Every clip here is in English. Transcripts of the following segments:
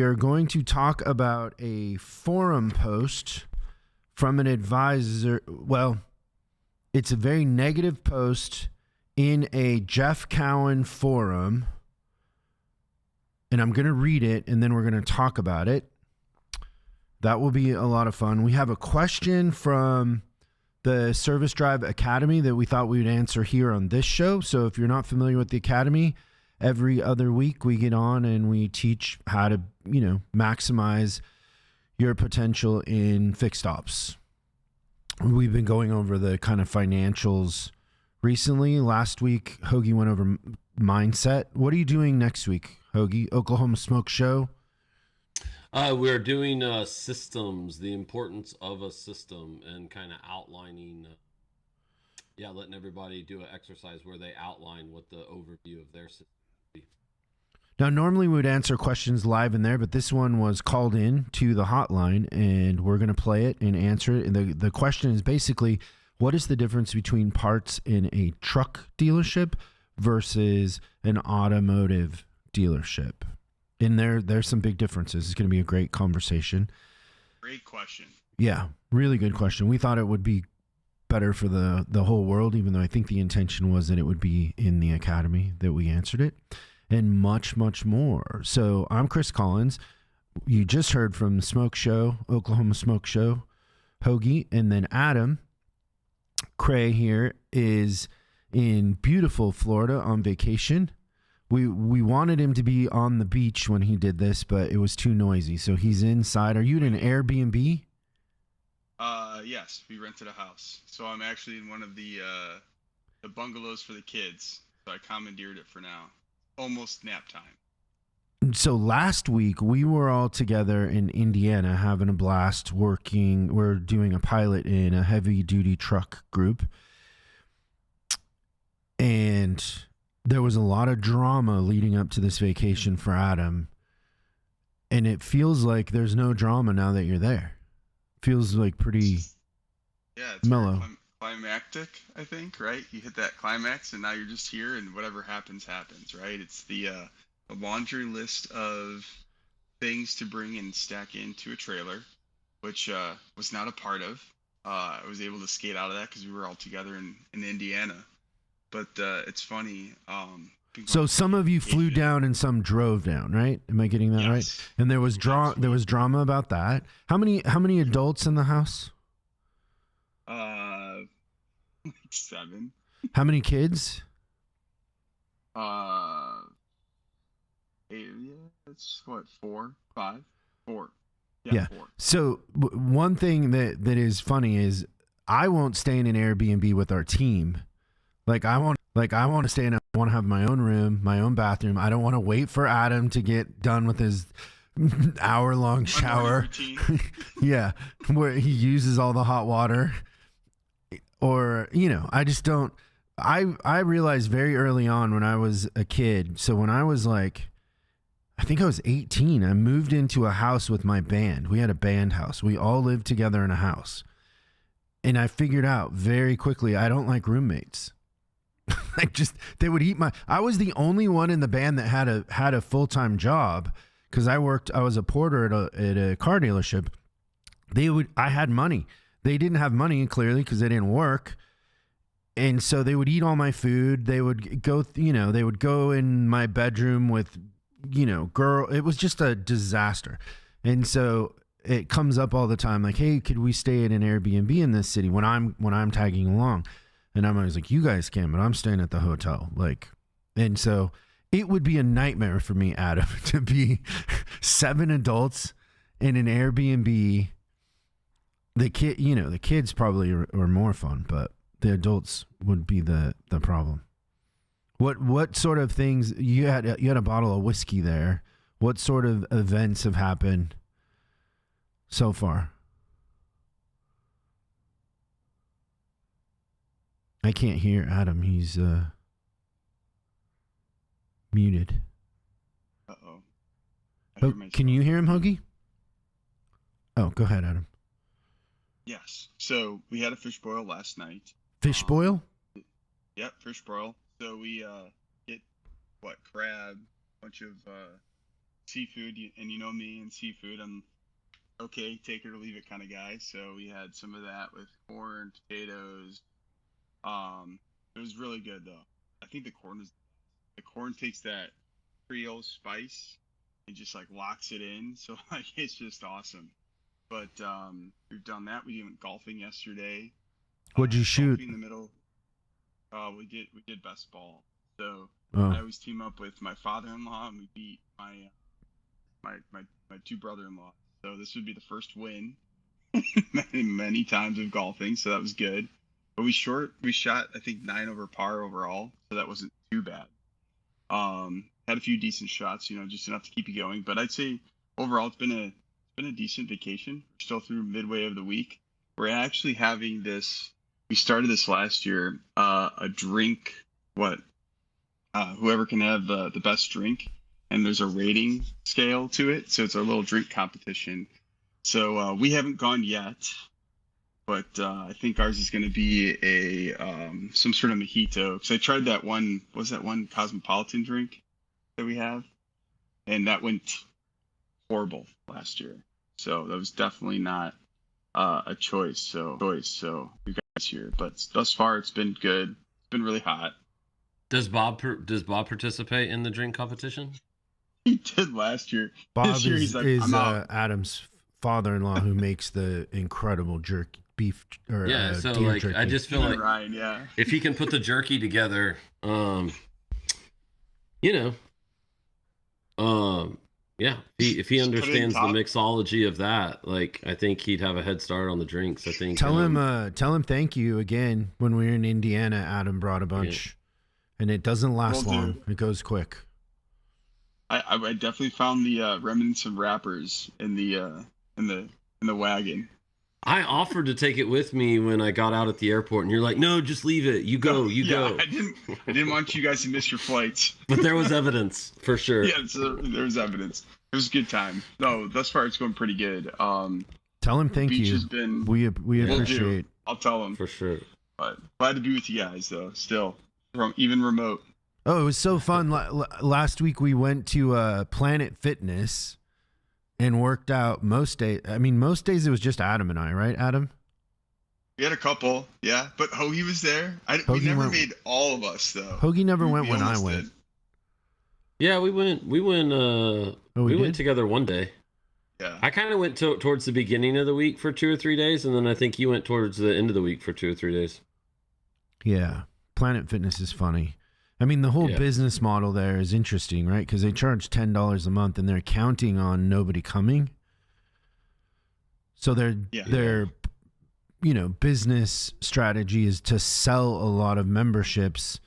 we're going to talk about a forum post from an advisor. Well, it's a very negative post in a Jeff Cowan forum, and I'm going to read it, and then we're going to talk about it. That will be a lot of fun. We have a question from the Service Drive Academy that we thought we would answer here on this show. So if you're not familiar with the Academy, every other week we get on and we teach how to, maximize your potential in fixed ops. We've been going over the kind of financials recently. Last week, Hogie went over mindset. What are you doing next week, Hogie? Oklahoma Smoke Show? We're doing systems, the importance of a system, and kind of outlining, letting everybody do an exercise where they outline what the overview of their system would be. Now, normally we would answer questions live in there, but this one was called in to the hotline, and we're going to play it and answer it. And the question is basically, what is the difference between parts in a truck dealership versus an automotive dealership? And there's some big differences. It's going to be a great conversation. Great question. Yeah, really good question. We thought it would be better for the whole world, even though I think the intention was that it would be in the Academy that we answered it, and much, much more. So I'm Chris Collins. You just heard from Smoke Show, Oklahoma Smoke Show, Hogie, and then Adam Cray here is in beautiful Florida on vacation. We wanted him to be on the beach when he did this, but it was too noisy. So he's inside. Are you in an Airbnb? Yes, we rented a house. So I'm actually in one of the bungalows for the kids. So I commandeered it for now. Almost nap time. So last week we were all together in Indiana having a blast working. We're doing a pilot in a heavy duty truck group. And there was a lot of drama leading up to this vacation for Adam. And it feels like there's no drama now that you're there. Feels like pretty it's mellow. Climactic, I think, right? You hit that climax and now you're just here and whatever happens, happens, right? It's the laundry list of things to bring and stack into a trailer, which was not a part of. I was able to skate out of that because we were all together in Indiana. But it's funny. So some of you flew down and some drove down, right? Am I getting that right? And there was drama about that. How many adults in the house? 7. How many kids? 8. Yeah, it's what, 4, 5, 4. Yeah. 4. So one thing that is funny is I won't stay in an Airbnb with our team. I want to stay in. I want to have my own room, my own bathroom. I don't want to wait for Adam to get done with his hour-long shower. Yeah, where he uses all the hot water. Or, I just don't. I realized very early on when I was a kid. So when I was I think I was 18, I moved into a house with my band. We had a band house. We all lived together in a house. And I figured out very quickly I don't like roommates. They would eat I was the only one in the band that had a full-time job because I was a porter at a car dealership. I had money. They didn't have money clearly because they didn't work. And so they would eat all my food. They would go, they would go in my bedroom with, it was just a disaster. And so it comes up all the time like, hey, could we stay at an Airbnb in this city when I'm tagging along? And I'm always like, you guys can, but I'm staying at the hotel. And so it would be a nightmare for me, Adam, to be 7 adults in an Airbnb. The kids probably are more fun, but the adults would be the problem. What sort of things you had a bottle of whiskey there. What sort of events have happened so far? I can't hear Adam. He's muted. Uh-oh. Can you hear him, Hogie? Oh, go ahead, Adam. Yes. So we had a fish boil last night. Fish boil? Yep, fish boil. So we get crab, bunch of seafood, and you know me and seafood. I'm okay, take it or leave it kind of guy. So we had some of that with corn, potatoes. It was really good though. I think the corn takes that Creole spice and just like locks it in. So like it's just awesome. But we've done that. We went golfing yesterday. What'd you shoot? In the middle. We did best ball. So Oh. I always team up with my father-in-law, and we beat my two brother-in-law. So this would be the first win many times of golfing. So that was good. But we shot I think 9 over par overall, so that wasn't too bad. Had a few decent shots, just enough to keep you going. But I'd say overall it's been a decent vacation. We're still through midway of the week. We're actually having this. We started this last year. A drink. Whoever can have the best drink, and there's a rating scale to it. So it's a little drink competition. So we haven't gone yet, but I think ours is going to be a some sort of mojito. Because I tried that one. What's that one cosmopolitan drink that we have? And that went horrible last year. So that was definitely not a choice. So we got this year, but thus far it's been good. It's been really hot. Does Bob participate in the drink competition? He did last year. Bob this year, he's like, I'm out. Adam's father-in-law who makes the incredible beef or so deer like jerky. I just feel like Ryan, yeah. If he can put the jerky together, if he understands the mixology of that, like I think he'd have a head start on the drinks. I think tell him thank you again. When we were in Indiana, Adam brought a bunch, and it doesn't last long. It goes quick. I definitely found the remnants of wrappers in the wagon. I offered to take it with me when I got out at the airport, and you're like, "No, just leave it. You go. Go." I didn't want you guys to miss your flights. But there was evidence for sure. Yeah, so there was evidence. It was a good time. No, thus far it's going pretty good. Tell him thank you. We appreciate. I'll tell him for sure. But glad to be with you guys though. Still, from even remote. Oh, it was so fun. Last week we went to Planet Fitness and worked out most days. I mean, most days it was just Adam and I, right, Adam? We had a couple, yeah. But Hogie was there. We never made all of us, though. Hogie never went when I went. Did. Yeah, we went. We went together one day. Yeah. I kind of went towards the beginning of the week for 2 or 3 days, and then I think you went towards the end of the week for 2 or 3 days. Yeah. Planet Fitness is funny. I mean, the whole business model there is interesting, right? Because they charge $10 a month, and they're counting on nobody coming. So their business strategy is to sell a lot of memberships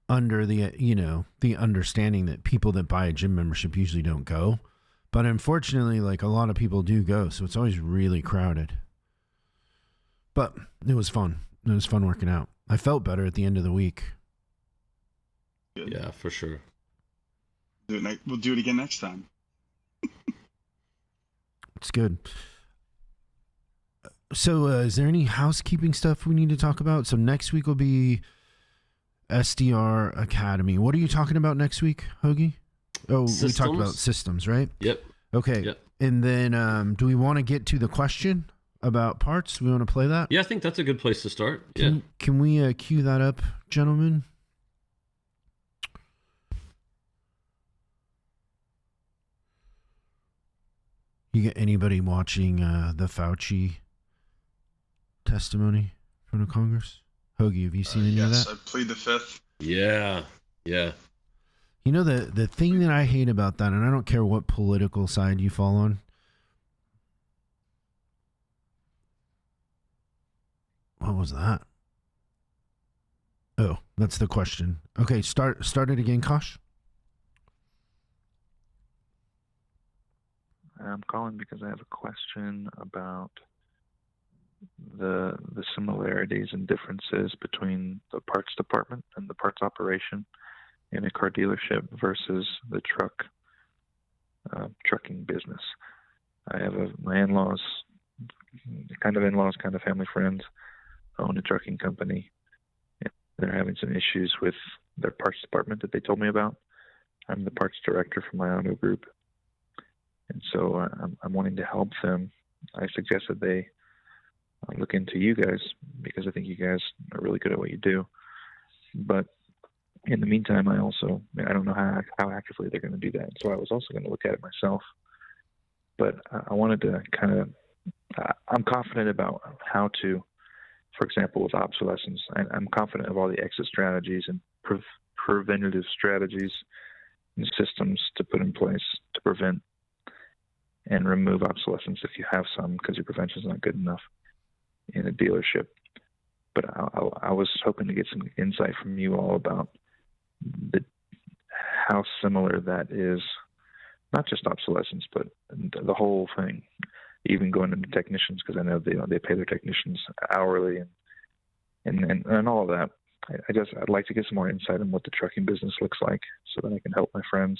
under the understanding that people that buy a gym membership usually don't go. But unfortunately, like a lot of people do go, so it's always really crowded. But it was fun. It was fun working out. I felt better at the end of the week. Good. Yeah, for sure. We'll do it again next time. It's good. So is there any housekeeping stuff we need to talk about? So next week will be SDR Academy. What are you talking about next week, Hogie? Oh, systems? We talked about systems, right? Yep. Okay. Yep. And then do we want to get to the question about parts? We want to play that? Yeah, I think that's a good place to start. Can we cue that up, gentlemen? You get anybody watching the Fauci testimony from the Congress? Hogie, have you seen any of that? Yes, I plead the fifth. Yeah. You know, the thing that I hate about that, and I don't care what political side you fall on. What was that? Oh, that's the question. Okay, start it again, Kosh. I'm calling because I have a question about the similarities and differences between the parts department and the parts operation in a car dealership versus the trucking business. I have my in-laws, kind of family friends, own a trucking company. And they're having some issues with their parts department that they told me about. I'm the parts director for my auto group, and so I'm wanting to help them. I suggested they look into you guys because I think you guys are really good at what you do. But in the meantime, I don't know how actively they're going to do that. So I was also going to look at it myself. But I wanted to I'm confident about how to, for example, with obsolescence, I'm confident of all the exit strategies and preventative strategies and systems to put in place to prevent and remove obsolescence if you have some, because your prevention is not good enough in a dealership. But I was hoping to get some insight from you all about how similar that is, not just obsolescence, but the whole thing, even going into technicians, because I know they pay their technicians hourly and all of that. I'd like to get some more insight on what the trucking business looks like so that I can help my friends.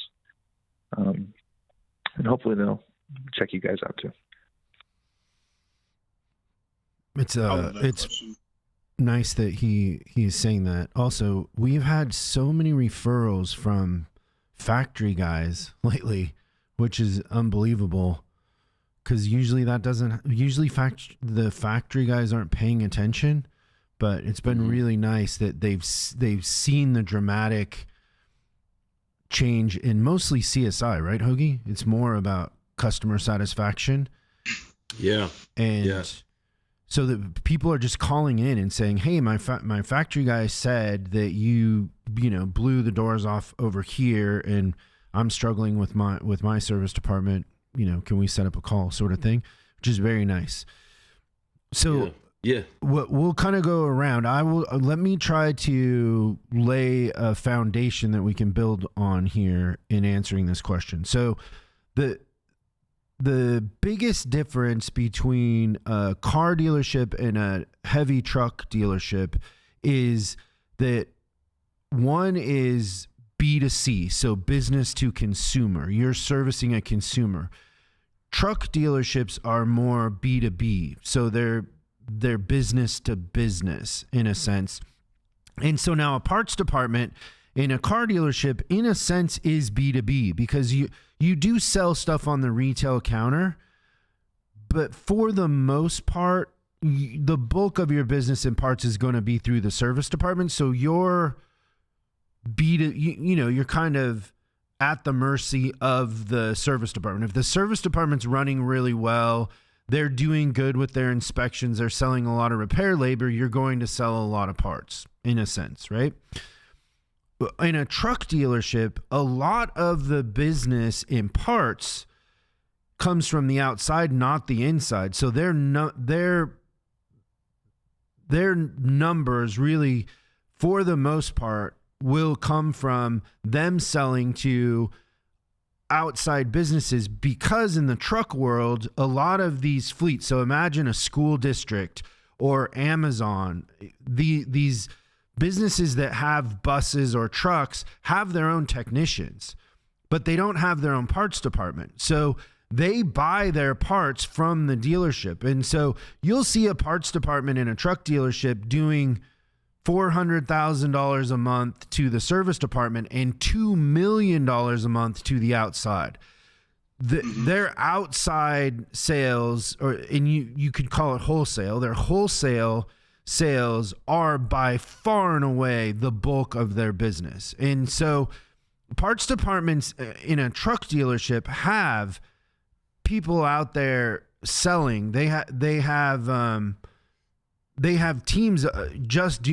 And hopefully they'll check you guys out too. It's nice that he is saying that. Also, we've had so many referrals from factory guys lately, which is unbelievable, because usually the factory guys aren't paying attention. But it's been really nice that they've seen the dramatic change in mostly CSI, right, Hogie? It's more about customer satisfaction. Yeah. And so that people are just calling in and saying, "Hey, my factory guy said that you blew the doors off over here, and I'm struggling with my service department. Can we set up a call?" sort of thing, which is very nice. So. Yeah. We'll kind of go around. Let me try to lay a foundation that we can build on here in answering this question. So the biggest difference between a car dealership and a heavy truck dealership is that one is B2C, so business to consumer. You're servicing a consumer. Truck dealerships are more B2B, so they're business to business in a sense. And so now a parts department in a car dealership in a sense is B2B, because you do sell stuff on the retail counter, but for the most part, the bulk of your business in parts is going to be through the service department. So you're you're kind of at the mercy of the service department. If the service department's running really well, they're doing good with their inspections, they're selling a lot of repair labor, you're going to sell a lot of parts in a sense, right? In a truck dealership, a lot of the business in parts comes from the outside, not the inside. So their numbers really, for the most part, will come from them selling to outside businesses, because in the truck world, a lot of these fleets, so imagine a school district or Amazon, these businesses that have buses or trucks have their own technicians, but they don't have their own parts department. So they buy their parts from the dealership. And so you'll see a parts department in a truck dealership doing $400,000 a month to the service department and $2 million a month to the outside. Their outside sales, and you could call it wholesale, their wholesale sales are by far and away the bulk of their business. And so parts departments in a truck dealership have people out there selling. They have teams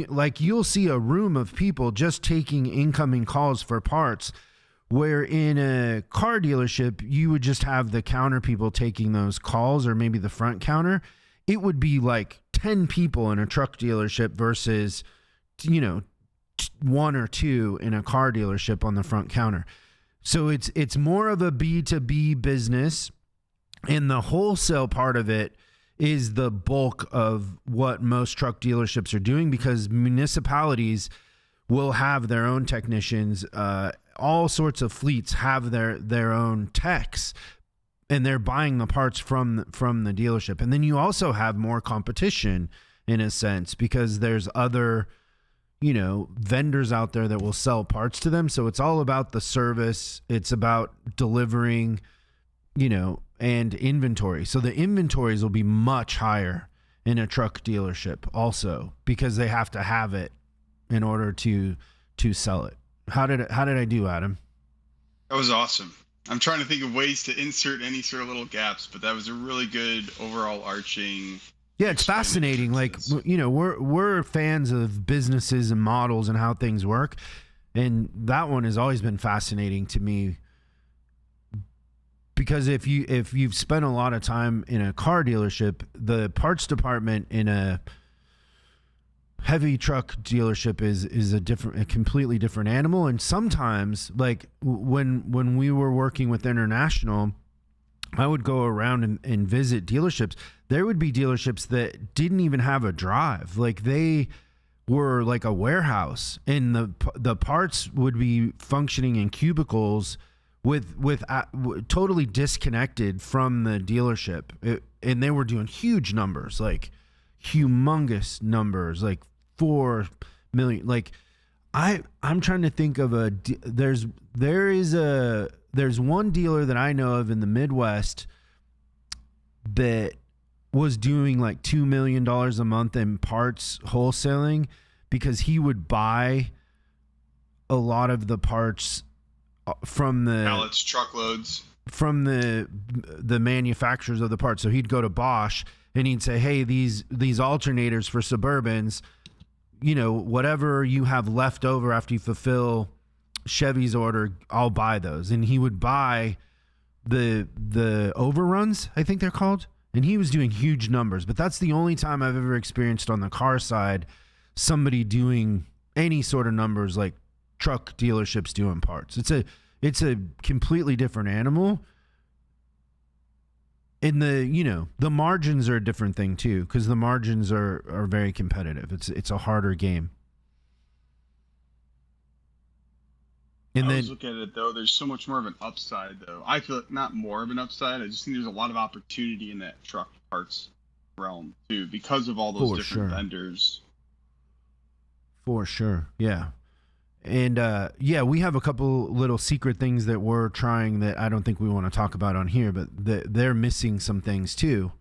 like you'll see a room of people just taking incoming calls for parts, where in a car dealership, you would just have the counter people taking those calls, or maybe the front counter. It would be like 10 people in a truck dealership versus, 1 or 2 in a car dealership on the front counter. So it's more of a B2B business, and the wholesale part of it is the bulk of what most truck dealerships are doing, because municipalities will have their own technicians. All sorts of fleets have their own techs, and they're buying the parts from the dealership. And then you also have more competition in a sense, because there's other, vendors out there that will sell parts to them. So it's all about the service. It's about delivering, and inventory. So the inventories will be much higher in a truck dealership also, because they have to have it in order to sell it. How did I do, Adam? That was awesome. I'm trying to think of ways to insert any sort of little gaps, but that was a really good overall arching. Yeah, it's fascinating. Like, we're fans of businesses and models and how things work. And that one has always been fascinating to me, because if you've spent a lot of time in a car dealership, the parts department in a heavy truck dealership is a completely different animal. And sometimes, like when we were working with International, I would go around and visit dealerships. There would be dealerships that didn't even have a drive. Like, they were like a warehouse, and the parts would be functioning in cubicles with totally disconnected from the dealership. And they were doing huge numbers, like humongous numbers, like 4 million. Like, I'm trying to think of there's one dealer that I know of in the Midwest that was doing like $2 million a month in parts wholesaling, because he would buy a lot of the parts from the pallets, truckloads, from the manufacturers of the parts. So he'd go to Bosch and he'd say, hey, these alternators for Suburbans, whatever you have left over after you fulfill Chevy's order, I'll buy those. And he would buy the overruns, I think they're called. And he was doing huge numbers. But that's the only time I've ever experienced on the car side somebody doing any sort of numbers like truck dealerships doing parts. It's a completely different animal. And the margins are a different thing too, because the margins are very competitive. It's a harder game. And I was looking at it, though, there's so much more of an upside, though. I feel like not more of an upside. I just think there's a lot of opportunity in that truck parts realm, too, because of all those different vendors. For sure, yeah. And, we have a couple little secret things that we're trying that I don't think we want to talk about on here, but they're missing some things, too.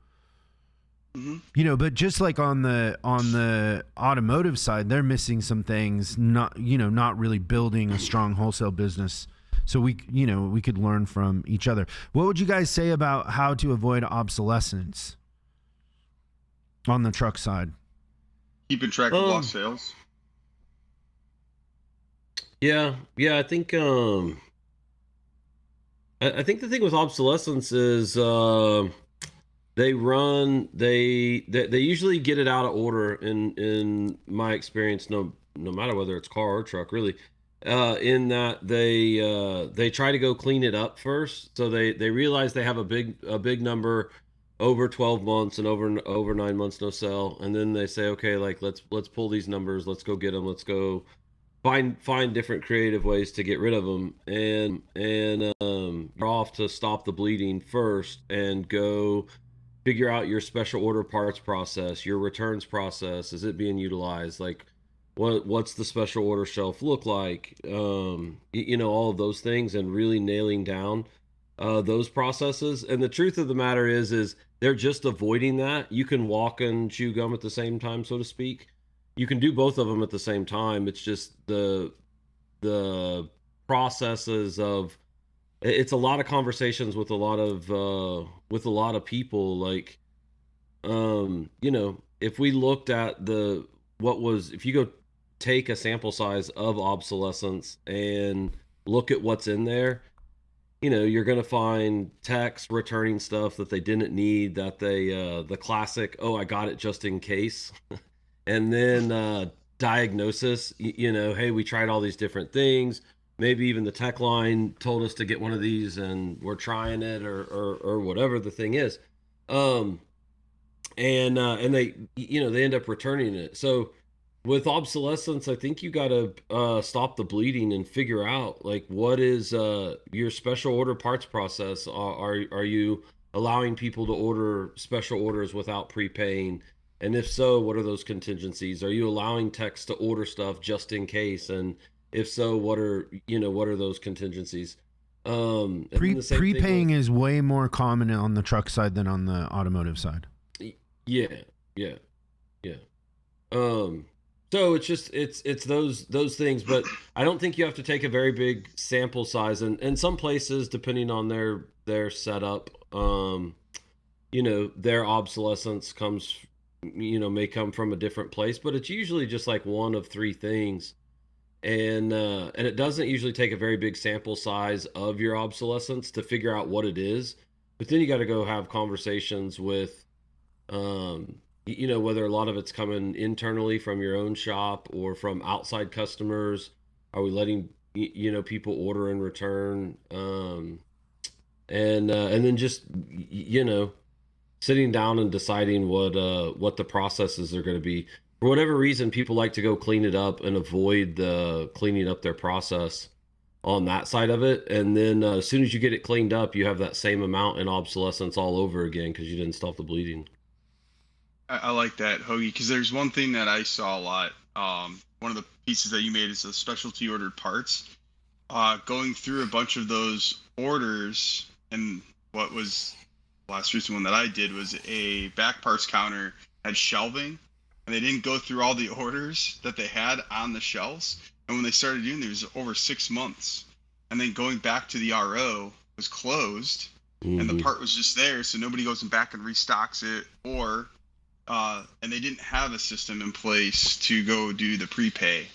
Mm-hmm. But just like on the automotive side, they're missing some things, not really building a strong wholesale business. So we could learn from each other. What would you guys say about how to avoid obsolescence on the truck side? Keeping track of lost sales. Yeah. I think the thing with obsolescence is they usually get it out of order in my experience, no matter whether it's car or truck, really, in that they try to go clean it up first. So they realize they have a big number over 12 months and over 9 months no sell, and then they say, okay, like let's pull these numbers, let's go get them, let's go find different creative ways to get rid of them, and you're off to stop the bleeding first and go figure out your special order parts process, your returns process. Is it being utilized? Like, what's the special order shelf look like? All of those things, and really nailing down those processes. And the truth of the matter is they're just avoiding that. You can walk and chew gum at the same time, so to speak. You can do both of them at the same time. It's just the processes of, it's a lot of conversations with a lot of people. Like, if we looked at if you go take a sample size of obsolescence and look at what's in there, you're going to find techs returning stuff that they didn't need, that they, the classic, oh, I got it just in case. And then diagnosis, hey, we tried all these different things. Maybe even the tech line told us to get one of these and we're trying it, or whatever the thing is. And they, they end up returning it. So with obsolescence, I think you got to stop the bleeding and figure out, like, what is your special order parts process? Are you allowing people to order special orders without prepaying? And if so, what are those contingencies? Are you allowing techs to order stuff just in case? And if so, what are those contingencies? And then the same thing Prepaying with, is way more common on the truck side than on the automotive side. yeah. So it's just it's those things, but I don't think you have to take a very big sample size. And some places, depending on their setup, their obsolescence comes, may come from a different place, but it's usually just like one of three things. And it doesn't usually take a very big sample size of your obsolescence to figure out what it is. But then you got to go have conversations with, whether a lot of it's coming internally from your own shop or from outside customers. Are we letting people order and return? And then just sitting down and deciding what the processes are going to be. For whatever reason, people like to go clean it up and avoid cleaning up their process on that side of it. And then as soon as you get it cleaned up, you have that same amount in obsolescence all over again because you didn't stop the bleeding. I like that, Hogie, because there's one thing that I saw a lot. One of the pieces that you made is the specialty ordered parts. Going through a bunch of those orders, and what was the last recent one that I did was a back parts counter had shelving, and they didn't go through all the orders that they had on the shelves. And when they started doing it, it was over 6 months. And then going back to the RO was closed, and the part was just there, so nobody goes back and restocks it, and they didn't have a system in place to go do the prepay.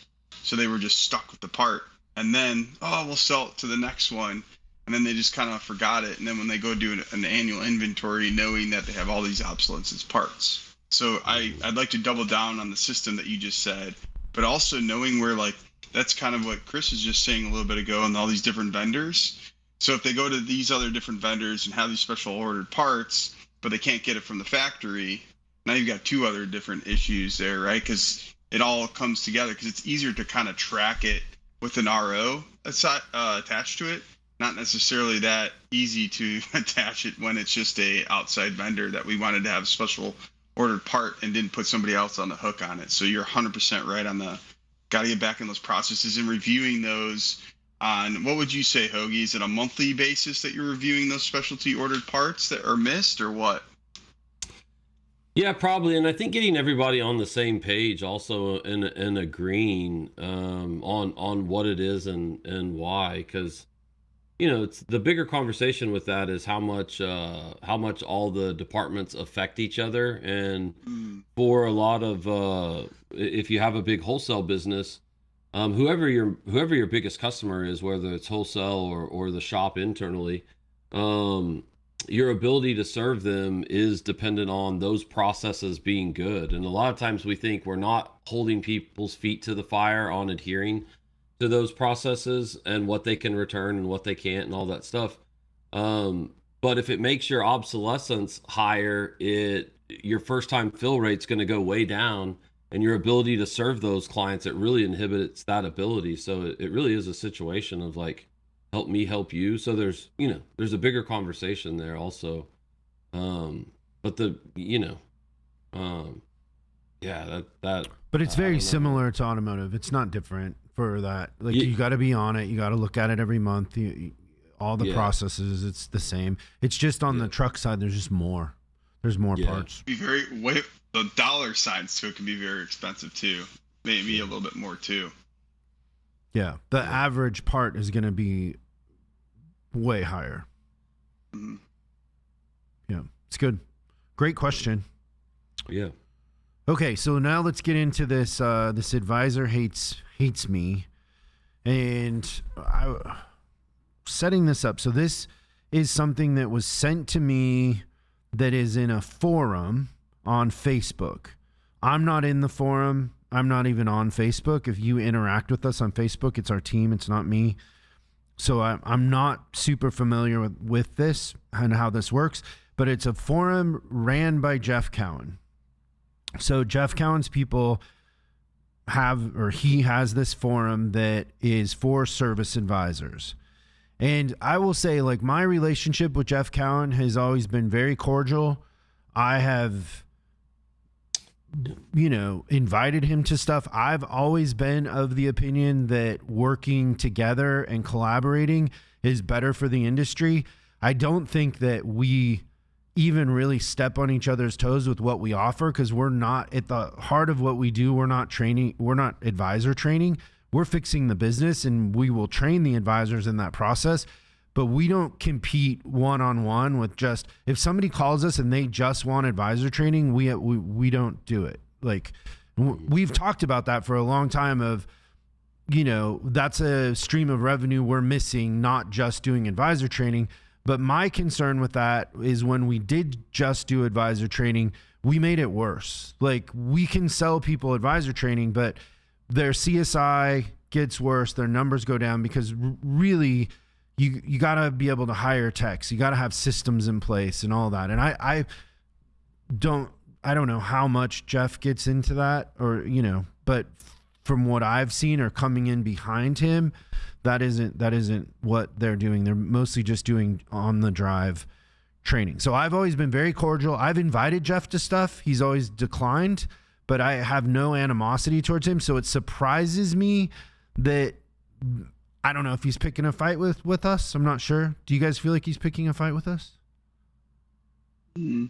So they were just stuck with the part. And then, we'll sell it to the next one. And then they just kind of forgot it. And then when they go do an annual inventory, knowing that they have all these obsolescence parts. So I'd like to double down on the system that you just said, but also knowing where, like, that's kind of what Chris was just saying a little bit ago on all these different vendors. So if they go to these other different vendors and have these special ordered parts, but they can't get it from the factory, now you've got two other different issues there, right? Because it all comes together, because it's easier to kind of track it with an RO attached to it. Not necessarily that easy to attach it when it's just a outside vendor that we wanted to have a special ordered part and didn't put somebody else on the hook on it. So you're 100% right on got to get back in those processes and reviewing those on, what would you say, Hogie? Is it a monthly basis that you're reviewing those specialty ordered parts that are missed, or what? Yeah, probably. And I think getting everybody on the same page also and agreeing on what it is and why, because it's the bigger conversation with that is how much all the departments affect each other. And for a lot of if you have a big wholesale business, whoever your biggest customer is, whether it's wholesale or the shop internally, your ability to serve them is dependent on those processes being good. And a lot of times we think we're not holding people's feet to the fire on adhering to those processes and what they can return and what they can't and all that stuff. But if it makes your obsolescence higher, your first time fill rate's going to go way down, and your ability to serve those clients, it really inhibits that ability. So it really is a situation of like, help me help you. So there's a bigger conversation there also. But but it's very similar to automotive. It's not different for that. Like, you got to be on it. You got to look at it every month. All the processes, it's the same. It's just on the truck side, there's just more. There's more parts. The dollar signs to it can be very expensive too. Maybe a little bit more too. Yeah, the average part is going to be way higher. Mm-hmm. Yeah, it's good. Great question. Yeah. Okay, so now let's get into this. This advisor hates me, and setting this up. So this is something that was sent to me that is in a forum on Facebook. I'm not in the forum. I'm not even on Facebook. If you interact with us on Facebook, it's our team. It's not me. So I'm not super familiar with this and how this works, but it's a forum ran by Jeff Cowan. So Jeff Cowan's people he has this forum that is for service advisors. And I will say, like, my relationship with Jeff Cowan has always been very cordial. I have invited him to stuff. I've always been of the opinion that working together and collaborating is better for the industry. I don't think that we even really step on each other's toes with what we offer, because we're not at the heart of what we do. We're not training. We're not advisor training. We're fixing the business, and we will train the advisors in that process. But we don't compete one-on-one with just, if somebody calls us and they just want advisor training, we don't do it. Like, we've talked about that for a long time of, that's a stream of revenue we're missing, not just doing advisor training. But my concern with that is when we did just do advisor training, we made it worse. Like, we can sell people advisor training, but their CSI gets worse, their numbers go down, because really, you got to be able to hire techs. You got to have systems in place and all that. And I don't know how much Jeff gets into that, or, but from what I've seen or coming in behind him, that isn't what they're doing. They're mostly just doing on the drive training. So I've always been very cordial. I've invited Jeff to stuff. He's always declined, but I have no animosity towards him. So it surprises me that, I don't know if he's picking a fight with us. I'm not sure. Do you guys feel like he's picking a fight with us? I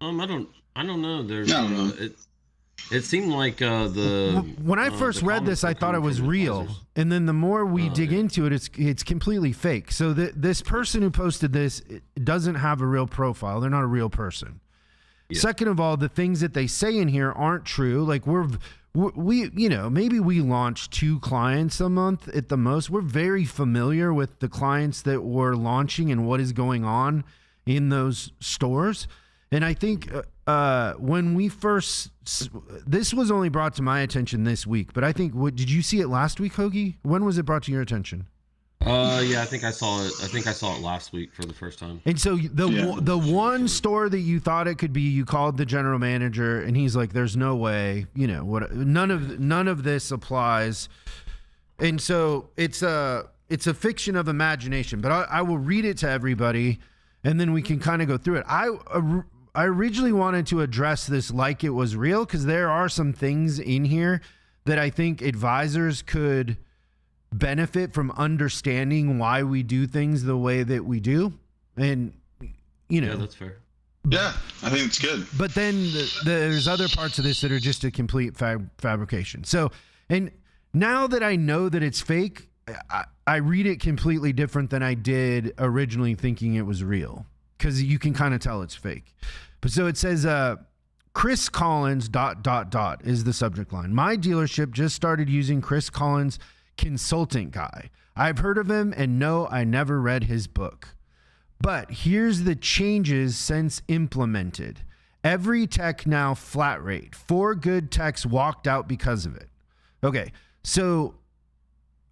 don't know. There's it seemed like when I first read this, I thought it was real, and then the more we dig into it, it's completely fake. So this person who posted this doesn't have a real profile. They're not a real person. Yeah. Second of all, the things that they say in here aren't true. Like, we maybe we launch 2 clients a month at the most. We're very familiar with the clients that we're launching and what is going on in those stores. And I think when we first, this was only brought to my attention this week, but I think, did you see it last week, Hogie? When was it brought to your attention? Yeah, I think I saw it. I think I saw it last week for the first time. And so the one store that you thought it could be, you called the general manager, and he's like, "There's no way, none of this applies." And so it's a fiction of imagination. But I will read it to everybody, and then we can kind of go through it. I originally wanted to address this like it was real, because there are some things in here that I think advisors could benefit from understanding why we do things the way that we do. And yeah, that's fair. Yeah, I think it's good. But then there's other parts of this that are just a complete fabrication. So, and now that I know that it's fake, I read it completely different than I did originally thinking it was real, because you can kind of tell it's fake. But so it says, Chris Collins ... is the subject line. My dealership just started using Chris Collins consultant guy. I've heard of him, and no, I never read his book. But here's the changes since implemented. Every tech now flat rate. 4 good techs walked out because of it. Okay, so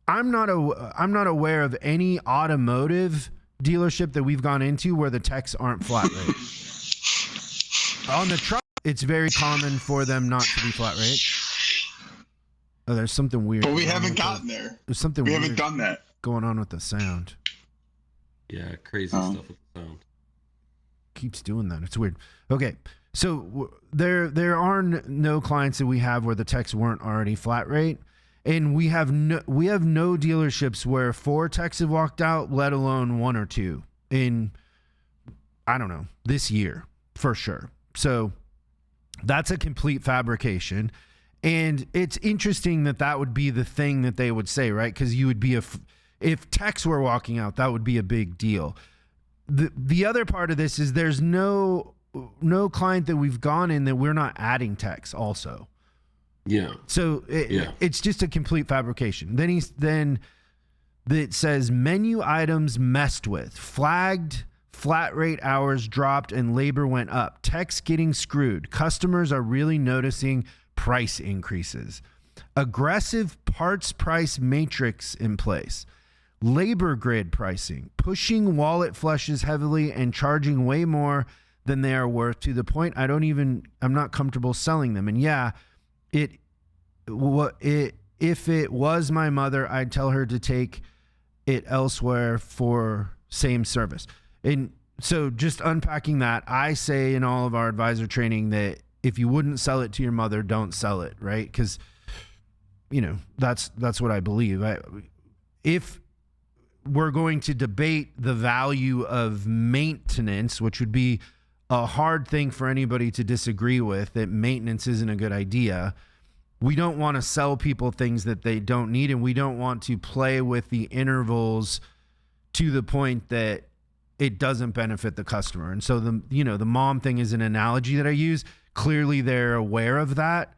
I'm not aware of any automotive dealership that we've gone into where the techs aren't flat rate. On the truck, it's very common for them not to be flat rate. Oh, there's something weird. But we haven't gotten there. There's something we weird haven't done that going on with the sound. Yeah, crazy stuff with the sound. Keeps doing that. It's weird. Okay, so there are no clients that we have where the techs weren't already flat rate, and we have no dealerships where 4 techs have walked out, let alone 1 or 2 in, I don't know, this year for sure. So that's a complete fabrication. And it's interesting that would be the thing that they would say, right? Because you would be if techs were walking out, that would be a big deal. The other part of this is there's no client that we've gone in that we're not adding techs also. Yeah. So it's just a complete fabrication. Then it says menu items messed with, flagged, flat rate hours dropped, and labor went up. Techs getting screwed. Customers are really noticing price increases. Aggressive parts price matrix in place. Labor grid pricing. Pushing wallet flushes heavily and charging way more than they are worth, to the point I'm not comfortable selling them. And yeah, if it was my mother, I'd tell her to take it elsewhere for same service. And so just unpacking that, I say in all of our advisor training that if you wouldn't sell it to your mother, don't sell it, right? Because, that's what I believe. If we're going to debate the value of maintenance, which would be a hard thing for anybody to disagree with, that maintenance isn't a good idea. We don't want to sell people things that they don't need, and we don't want to play with the intervals to the point that it doesn't benefit the customer. And so the mom thing is an analogy that I use. Clearly they're aware of that,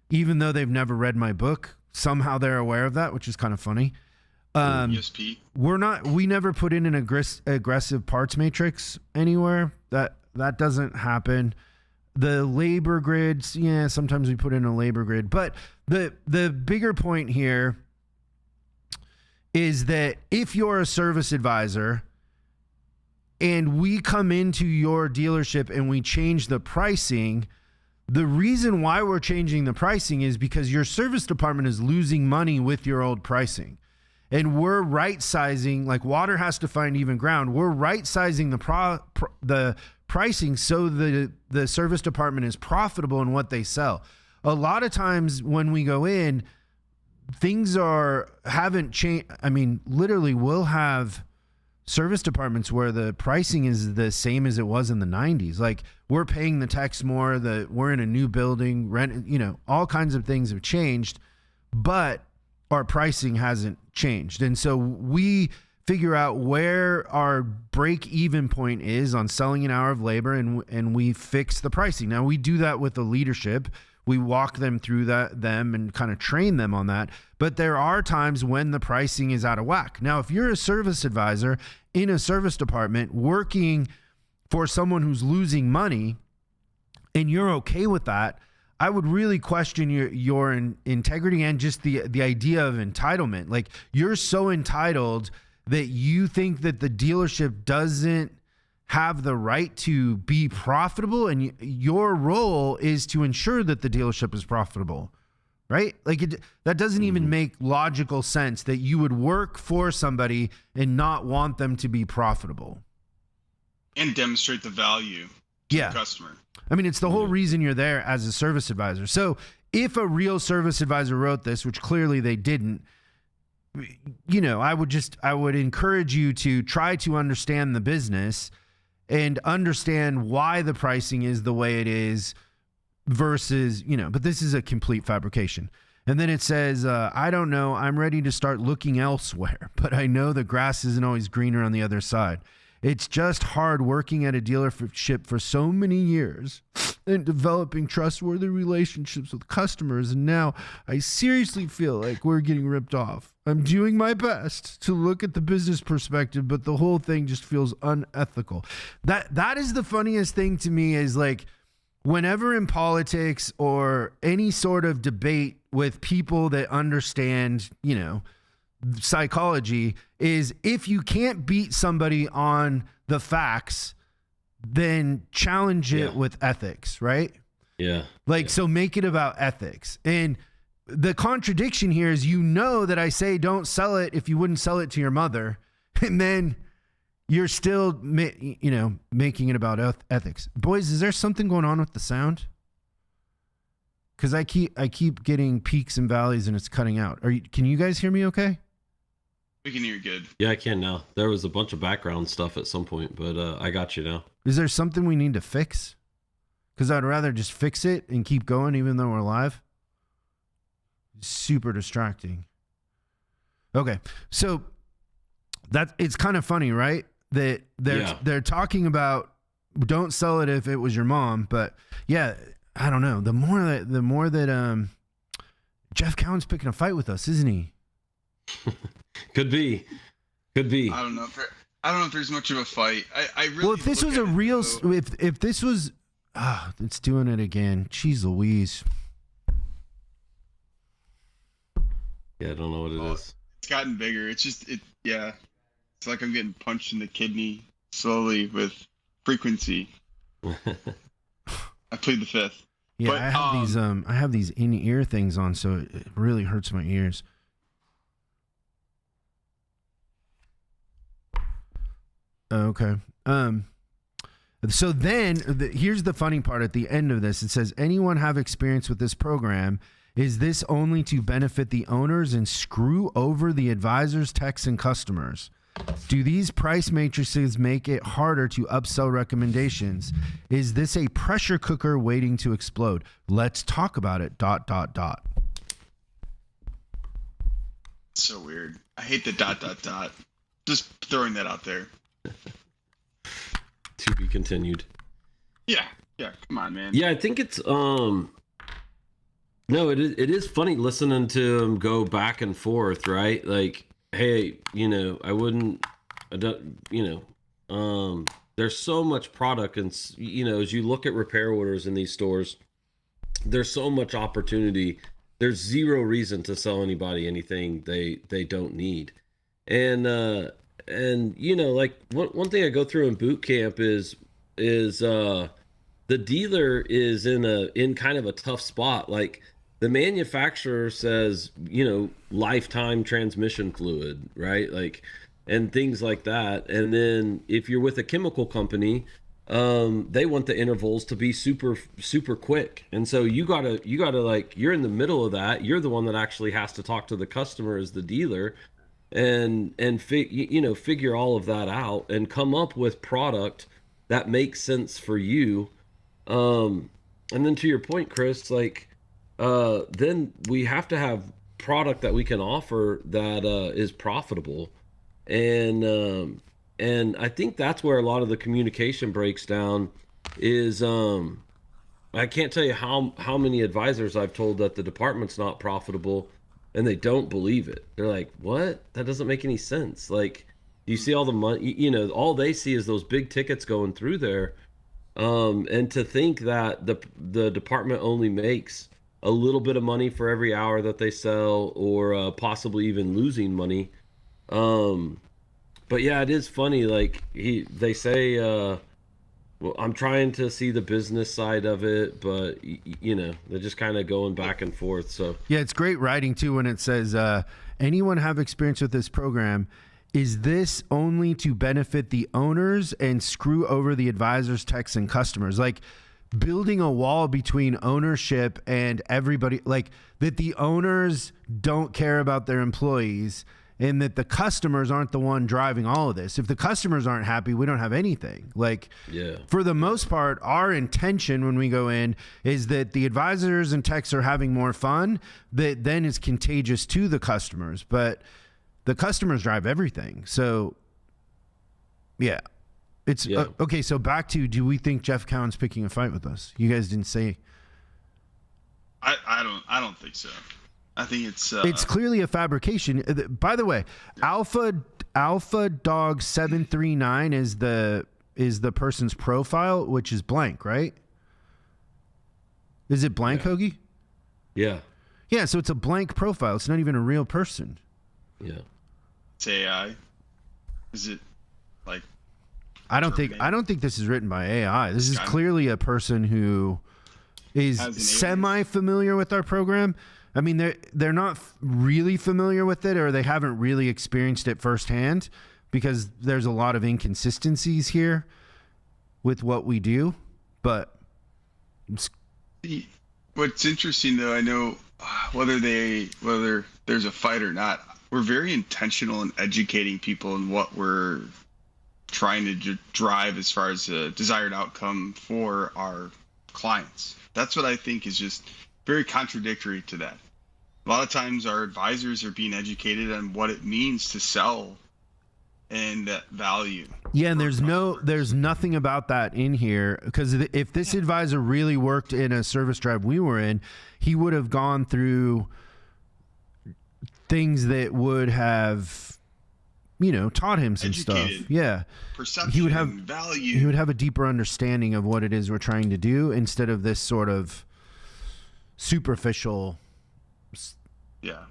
even though they've never read my book. Somehow they're aware of that, which is kind of funny. Yes, Pete. We never put in an aggressive parts matrix anywhere. That doesn't happen. The labor grids, sometimes we put in a labor grid, but the bigger point here is that if you're a service advisor and we come into your dealership and we change the pricing, the reason why we're changing the pricing is because your service department is losing money with your old pricing. And we're right sizing, like water has to find even ground. We're right sizing the pricing so the service department is profitable in what they sell. A lot of times when we go in, things haven't changed. I mean, literally we'll have service departments where the pricing is the same as it was in the 90s. Like we're paying the techs more, we're in a new building, rent, all kinds of things have changed, but our pricing hasn't changed. And so we figure out where our break-even point is on selling an hour of labor, and we fix the pricing. Now we do that with the leadership. We walk them through them and kind of train them on that. But there are times when the pricing is out of whack. Now, if you're a service advisor in a service department working for someone who's losing money and you're okay with that, I would really question your integrity and just the idea of entitlement. Like you're so entitled that you think that the dealership doesn't have the right to be profitable, and your role is to ensure that the dealership is profitable, right? Like that doesn't even make logical sense that you would work for somebody and not want them to be profitable. And demonstrate the value to the customer. I mean, it's the whole reason you're there as a service advisor. So if a real service advisor wrote this, which clearly they didn't, I would encourage you to try to understand the business and understand why the pricing is the way it is versus, but this is a complete fabrication. And then it says, I don't know, I'm ready to start looking elsewhere, but I know the grass isn't always greener on the other side. It's just hard working at a dealership for so many years and developing trustworthy relationships with customers. And now I seriously feel like we're getting ripped off. I'm doing my best to look at the business perspective, but the whole thing just feels unethical. That is the funniest thing to me, is like whenever in politics or any sort of debate with people that understand, psychology, is if you can't beat somebody on the facts, then challenge it with ethics, right? Yeah. So make it about ethics. And the contradiction here is, that I say don't sell it if you wouldn't sell it to your mother, and then you're still, making it about ethics. Boys, is there something going on with the sound? Because I keep getting peaks and valleys and it's cutting out. Can you guys hear me okay? We can hear you good. Yeah, I can now. There was a bunch of background stuff at some point, but I got you now. Is there something we need to fix? Because I'd rather just fix it and keep going even though we're live. Super distracting. Okay, so it's kind of funny, right? That they're talking about don't sell it if it was your mom, but yeah, I don't know. The more that Jeff Cowan's picking a fight with us, isn't he? Could be. I don't know if there's much of a fight. I really. Well, if this was a real, if this was, it's doing it again. Jeez Louise. Yeah, I don't know what it is. It's gotten bigger. It's just yeah. It's like I'm getting punched in the kidney slowly with frequency. I plead the fifth. Yeah, but, I have these in-ear things on, so it really hurts my ears. Okay. So then here's the funny part at the end of this. It says, anyone have experience with this program? Is this only to benefit the owners and screw over the advisors, techs, and customers? Do these price matrices make it harder to upsell recommendations? Is this a pressure cooker waiting to explode? Let's talk about it. ... So weird. I hate the ... Just throwing that out there. To be continued. Yeah. Come on, man. Yeah, I think it's no, it is funny listening to them go back and forth, right? Like, hey, there's so much product, and as you look at repair orders in these stores, there's so much opportunity. There's zero reason to sell anybody anything they don't need. And like one thing I go through in boot camp is the dealer is in kind of a tough spot. Like, the manufacturer says, lifetime transmission fluid, right? Like, and things like that. And then if you're with a chemical company, they want the intervals to be super, super quick. And so you gotta like, you're in the middle of that. You're the one that actually has to talk to the customer as the dealer and figure all of that out and come up with product that makes sense for you. And then to your point, Chris, like, then we have to have product that we can offer that is profitable. And I think that's where a lot of the communication breaks down is, I can't tell you how many advisors I've told that the department's not profitable and they don't believe it. They're like, what? That doesn't make any sense. Like, you see all the money, all they see is those big tickets going through there. And to think that the department only makes a little bit of money for every hour that they sell, or possibly even losing money. But yeah, it is funny. Like, they say, well, I'm trying to see the business side of it, but they're just kind of going back and forth. So yeah, it's great writing too when it says, anyone have experience with this program? Is this only to benefit the owners and screw over the advisors, techs, and customers? Like, building a wall between ownership and everybody, like, that the owners don't care about their employees and that the customers aren't the one driving all of this. If the customers aren't happy, we don't have anything. Like, yeah, for the most part, our intention when we go in is that the advisors and techs are having more fun, that then is contagious to the customers. But the customers drive everything. So, yeah. It's okay. So back to, do we think Jeff Cowan's picking a fight with us? You guys didn't say. I don't think so. I think it's clearly a fabrication. By the way, Alpha Dog 739 is the person's profile, which is blank, right? Is it blank, Hogie? Yeah. Yeah. So it's a blank profile. It's not even a real person. Yeah. It's AI. Is it like? I don't think this is written by AI. This is clearly a person who is semi-familiar with our program. I mean, they're not really familiar with it, or they haven't really experienced it firsthand, because there's a lot of inconsistencies here with what we do. But what's interesting, though, I know whether there's a fight or not, we're very intentional in educating people in what we're trying to drive as far as a desired outcome for our clients. That's what I think is just very contradictory to that. A lot of times our advisors are being educated on what it means to sell and that value. Yeah, and there's nothing about that in here, because if this advisor really worked in a service drive we were in, he would have gone through things that would have, taught him some stuff. Yeah. Perception, he would have value. He would have a deeper understanding of what it is we're trying to do, instead of this sort of superficial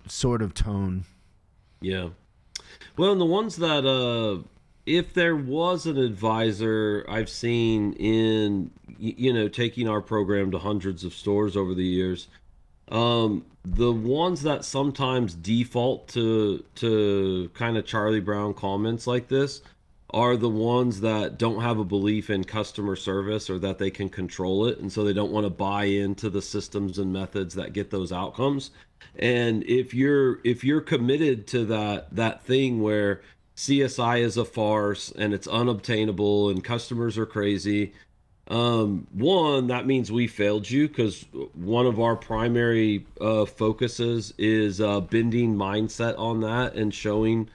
sort of tone. Yeah. Well, and the ones that, if there was an advisor I've seen in, taking our program to hundreds of stores over the years, the ones that sometimes default to kind of Charlie Brown comments like this are the ones that don't have a belief in customer service or that they can control it, and so they don't want to buy into the systems and methods that get those outcomes. And if you're committed to that thing where CSI is a farce and it's unobtainable and customers are crazy, one, that means we failed you, because one of our primary focuses is bending mindset on that and showing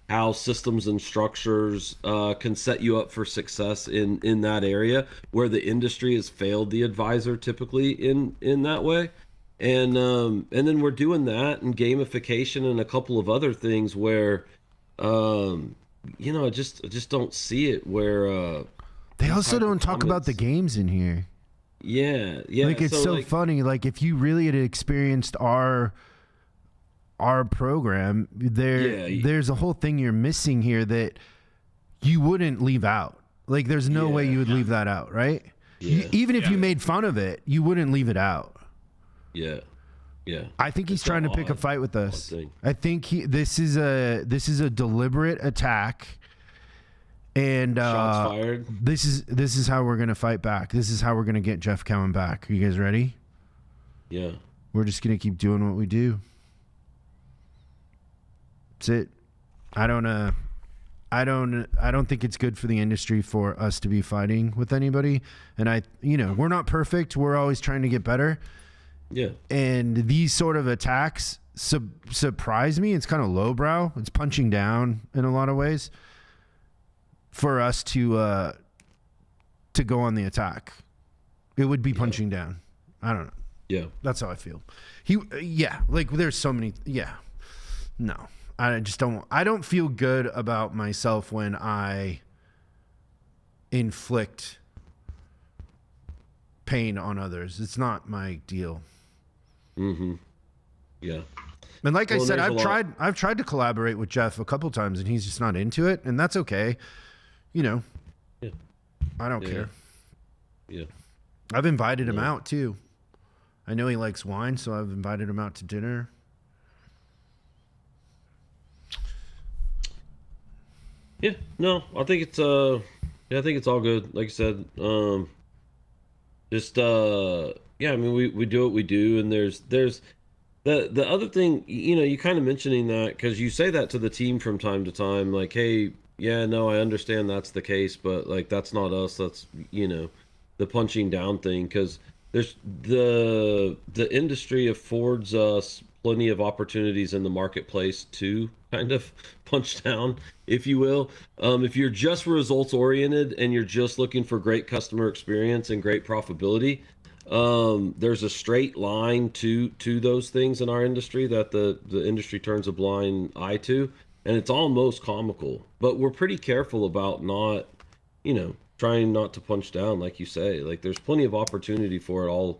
how systems and structures can set you up for success in that area where the industry has failed the advisor typically in that way. And then we're doing that and gamification and a couple of other things where I just don't see it where they also don't talk about the games in here. Yeah. Like, it's so funny. Like, if you really had experienced our program, there's a whole thing you're missing here that you wouldn't leave out. Like, there's no way you would leave that out, right? Yeah. Even if you made fun of it, you wouldn't leave it out. Yeah. I think he's trying to pick a fight with us. I think this is a deliberate attack, and shots fired. This is how we're gonna fight back. This is how we're gonna get Jeff Cowan back. Are you guys ready? Yeah. We're just gonna keep doing what we do. That's it. I don't think it's good for the industry for us to be fighting with anybody. And we're not perfect. We're always trying to get better. Yeah. And these sort of attacks surprise me. It's kind of lowbrow. It's punching down in a lot of ways for us to go on the attack. It would be punching down. I don't know. Yeah. That's how I feel. Like, there's so many. Yeah. No. I don't feel good about myself when I inflict pain on others. It's not my deal. Mm-hmm. Yeah. And like I said, I've tried to collaborate with Jeff a couple times and he's just not into it, and that's okay. Yeah. I don't care. Yeah. I've invited him out too. I know he likes wine, so I've invited him out to dinner. Yeah, no, I think it's all good. Like I said, I mean, we do what we do, and there's the other thing, you kind of mentioning that, because you say that to the team from time to time, like, hey, yeah, no, I understand that's the case, but like, that's not us. That's, the punching down thing, because there's the industry affords us plenty of opportunities in the marketplace to kind of punch down, if you will. If you're just results oriented and you're just looking for great customer experience and great profitability, there's a straight line to those things in our industry that the industry turns a blind eye to, and it's almost comical. But we're pretty careful about not, trying not to punch down, like you say. Like, there's plenty of opportunity for it all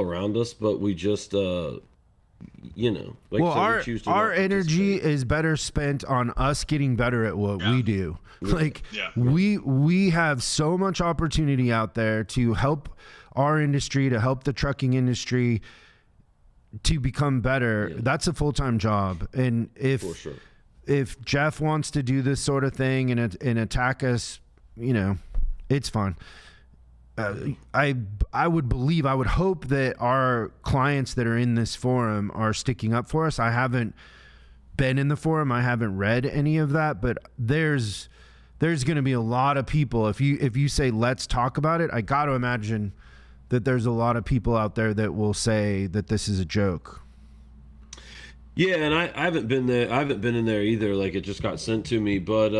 around us, but we just our energy is better spent on us getting better at what we do. Like, we have so much opportunity out there to help our industry, to help the trucking industry to become better. That's a full-time job. And if Jeff wants to do this sort of thing and attack us, it's fine. I would hope that our clients that are in this forum are sticking up for us. I haven't been in the forum. I haven't read any of that, but there's going to be a lot of people. If you say, let's talk about it, I got to imagine that there's a lot of people out there that will say that this is a joke. Yeah. And I haven't been there. I haven't been in there either. Like, it just got sent to me, but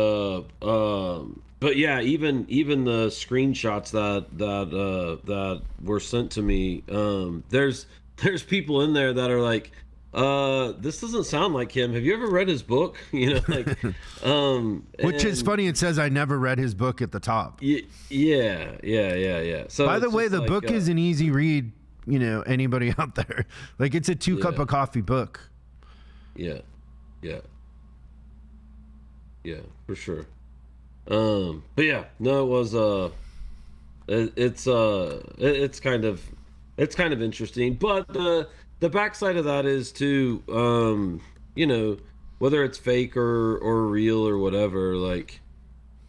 yeah, even the screenshots that were sent to me, there's people in there that are like, this doesn't sound like him. Have you ever read his book? Like, which is funny. It says I never read his book at the top. Yeah. So, by the way, the book is an easy read. Anybody out there, like, it's a 2 cup of coffee book. Yeah, for sure. But yeah, no, it was it's kind of interesting, but the backside of that is too, whether it's fake or real or whatever, like,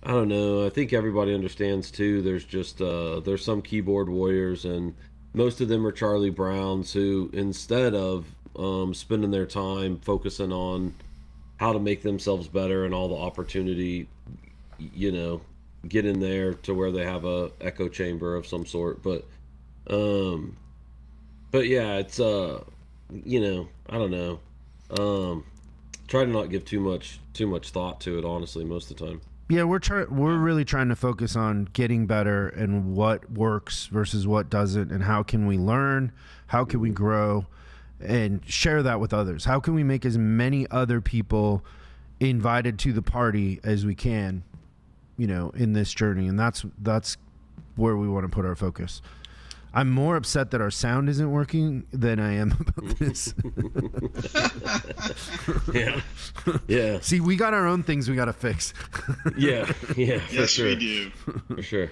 I don't know. I think everybody understands too. There's just there's some keyboard warriors, and most of them are Charlie Browns who, instead of spending their time focusing on how to make themselves better and all the opportunity, get in there to where they have a echo chamber of some sort. But yeah, it's I don't know. Try to not give too much thought to it, honestly, most of the time. Yeah, we're really trying to focus on getting better and what works versus what doesn't, and how can we learn, how can we grow, and share that with others. How can we make as many other people invited to the party as we can, in this journey, and that's where we want to put our focus. I'm more upset that our sound isn't working than I am about this. Yeah. See, we got our own things we got to fix. Yeah, for Yes, sure. we do. For sure.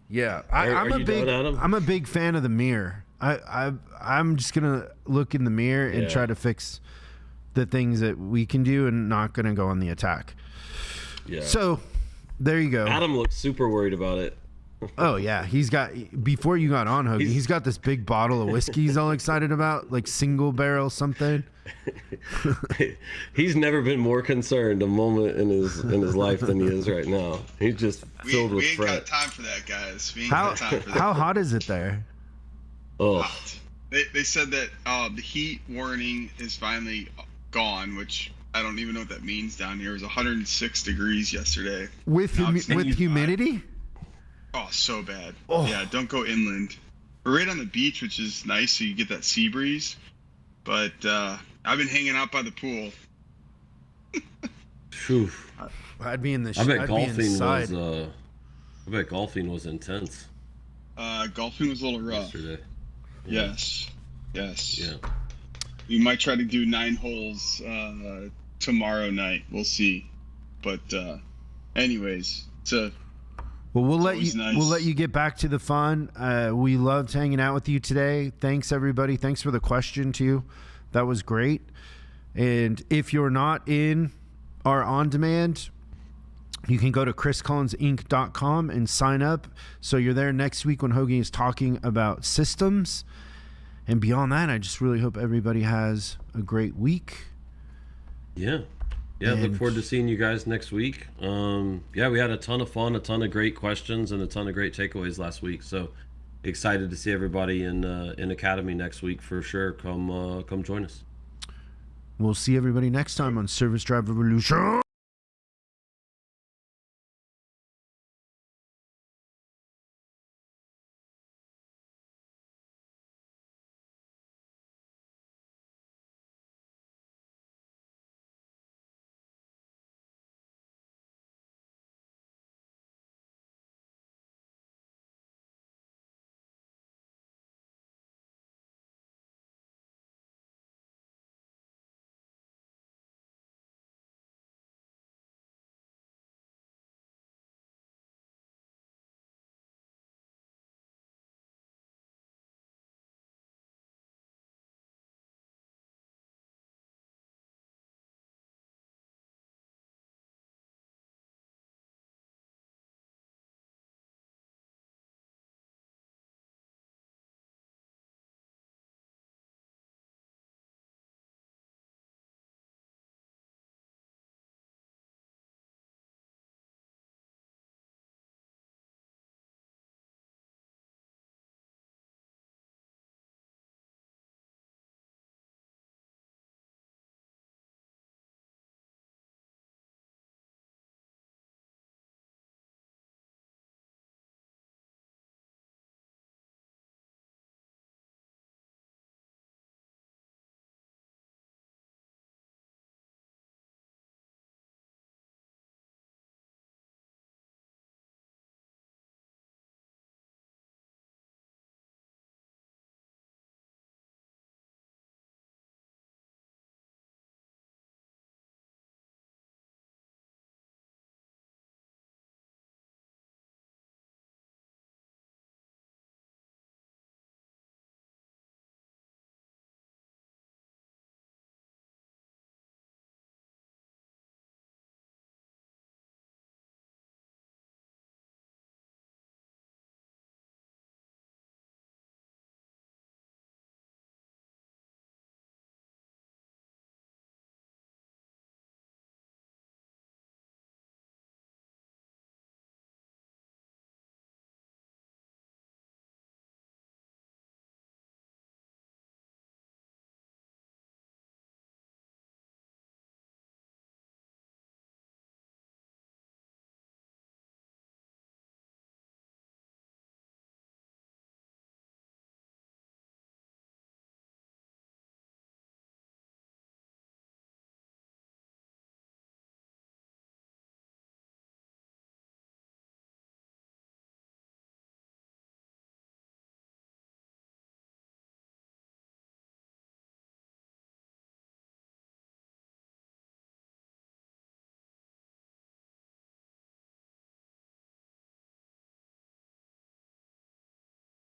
Yeah, Are you done, Adam? I'm a big fan of the mirror. I'm just gonna look in the mirror and try to fix the things that we can do, and not gonna go on the attack. Yeah. So there you go. Adam looks super worried about it. Oh yeah, before you got on, Hogie, he's got this big bottle of whiskey he's all excited about, like single barrel something. He's never been more concerned a moment in his life than he is right now. He's just filled with fret. We ain't got time for that, guys. We ain't got time for that. How hot is it there? Oh, Hot. They said that the heat warning is finally gone, which I don't even know what that means down here. It was 106 degrees yesterday. With Now it's 95. humidity? Oh, so bad. Oh. Yeah, don't go inland. We're right on the beach, which is nice, so you get that sea breeze. But I've been hanging out by the pool. phew. I'd be in the. I bet I'd golfing be inside. was. I bet golfing was intense Golfing was a little rough. yesterday. Yes. Yeah. We might try to do 9 holes tomorrow night. We'll see. But anyways, Well, we'll let always you. nice. We'll let you get back to the fun. We loved hanging out with you today. Thanks, everybody. Thanks for the question too. That was great. And if you're not in our on-demand, you can go to chriscollinsinc.com and sign up, so you're there next week when Hogie is talking about systems. And beyond that, I just really hope everybody has a great week. Yeah. Look forward to seeing you guys next week. We had a ton of fun, a ton of great questions, and a ton of great takeaways last week. So excited to see everybody in Academy next week for sure. Come join us. We'll see everybody next time on Service Drive Revolution.